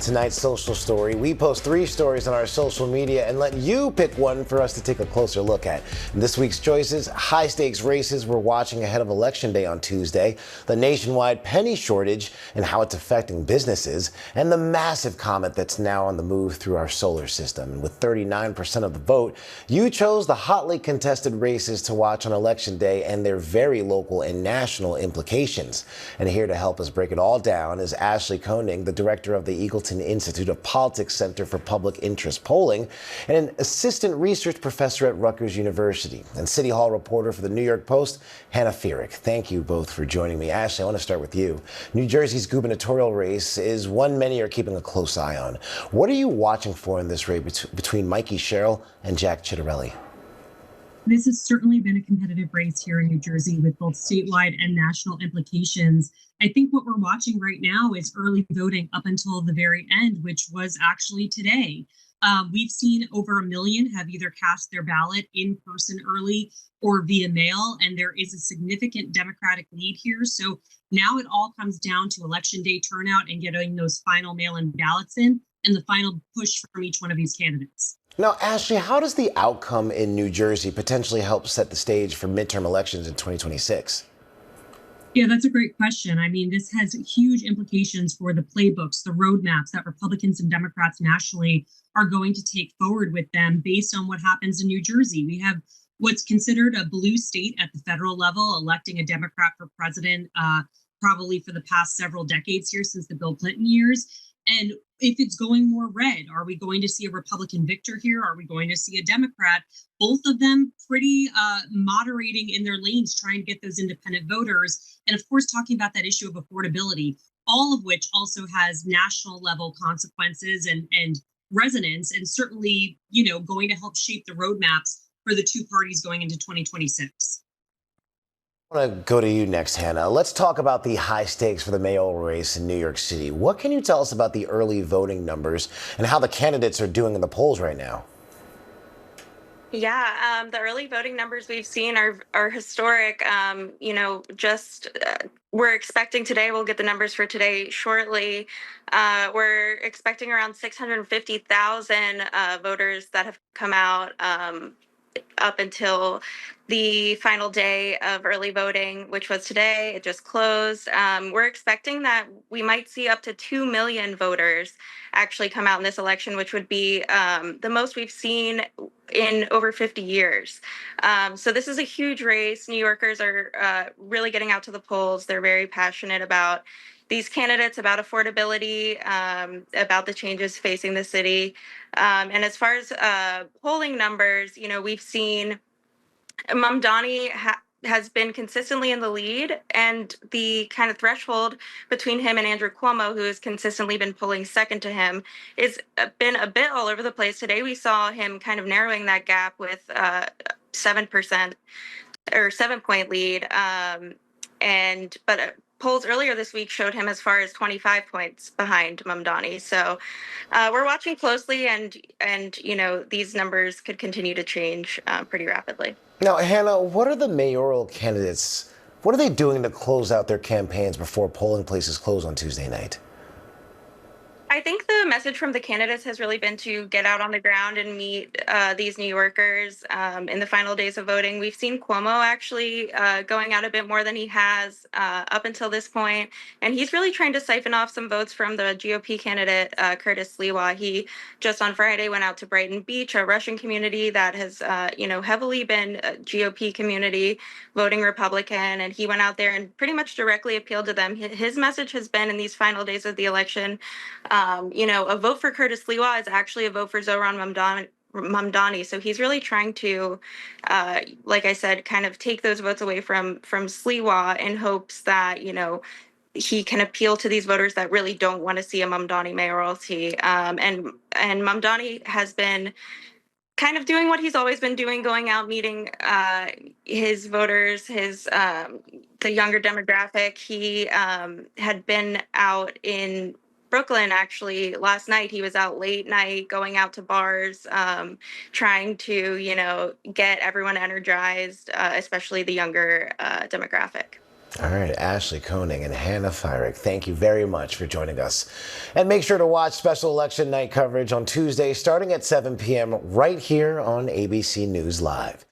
Tonight's social story, we post 3 stories on our social media and let you pick one for us to take a closer look at. In this week's choices, high-stakes races we're watching ahead of Election Day on Tuesday, the nationwide penny shortage and how it's affecting businesses, and the massive comet that's now on the move through our solar system. And with 39% of the vote, you chose the hotly contested races to watch on Election Day and their very local and national implications. And here to help us break it all down is Ashley Koning, the director of the Eagleton Institute of Politics Center for Public Interest Polling and an assistant research professor at Rutgers University, and City Hall reporter for the New York Post, Hannah Fierick. Thank you both for joining me. Ashley, I want to start with you. New Jersey's gubernatorial race is one many are keeping a close eye on. What are you watching for in this race between Mikey Sherrill and Jack Ciattarelli? This has certainly been a competitive race here in New Jersey with both statewide and national implications. I think what we're watching right now is early voting up until the very end, which was actually today. We've seen over 1 million have either cast their ballot in person early or via mail, and there is a significant Democratic lead here. So now it all comes down to Election Day turnout and getting those final mail-in ballots in and the final push from each one of these candidates. Now, Ashley, how does the outcome in New Jersey potentially help set the stage for midterm elections in 2026? Yeah, that's a great question. I mean, this has huge implications for the playbooks, the roadmaps that Republicans and Democrats nationally are going to take forward with them based on what happens in New Jersey. We have what's considered a blue state at the federal level, electing a Democrat for president probably for the past several decades here since the Bill Clinton years. And if it's going more red, are we going to see a Republican victor here? Are we going to see a Democrat? Both of them pretty moderating in their lanes, trying to get those independent voters. And of course, talking about that issue of affordability, all of which also has national level consequences and resonance, and certainly, going to help shape the roadmaps for the two parties going into 2026. I want to go to you next, Hannah. Let's talk about the high stakes for the mayoral race in New York City. What can you tell us about the early voting numbers and how the candidates are doing in the polls right now? Yeah, the early voting numbers we've seen are historic. We're expecting today, we'll get the numbers for today shortly. We're expecting around 650,000 voters that have come out up until the final day of early voting, which was today. It just closed. We're expecting that we might see up to 2 million voters actually come out in this election, which would be the most we've seen in over 50 years. So this is a huge race. New Yorkers are really getting out to the polls. They're very passionate about these candidates, about affordability, about the changes facing the city. And as far as polling numbers, we've seen Mamdani has been consistently in the lead, and the kind of threshold between him and Andrew Cuomo, who has consistently been polling second to him, is been a bit all over the place. Today we saw him kind of narrowing that gap with 7% or 7-point lead, but polls earlier this week showed him as far as 25 points behind Mamdani. So we're watching closely, and these numbers could continue to change pretty rapidly. Now, Hannah, what are the mayoral candidates? What are they doing to close out their campaigns before polling places close on Tuesday night? I think the message from the candidates has really been to get out on the ground and meet these New Yorkers in the final days of voting. We've seen Cuomo actually going out a bit more than he has up until this point, and he's really trying to siphon off some votes from the GOP candidate, Curtis Sliwa. He just on Friday went out to Brighton Beach, a Russian community that has heavily been a GOP community voting Republican, and he went out there and pretty much directly appealed to them. His message has been in these final days of the election, a vote for Curtis Sliwa is actually a vote for Zohran Mamdani. So he's really trying to, like I said, kind of take those votes away from Sliwa in hopes that, he can appeal to these voters that really don't want to see a Mamdani mayoralty. And Mamdani has been kind of doing what he's always been doing, going out, meeting his voters, the younger demographic. He had been out in Brooklyn, actually, last night. He was out late night, going out to bars, trying to, get everyone energized, especially the younger demographic. All right, Ashley Koning and Hannah Fierick, thank you very much for joining us. And make sure to watch special election night coverage on Tuesday starting at 7 p.m. right here on ABC News Live.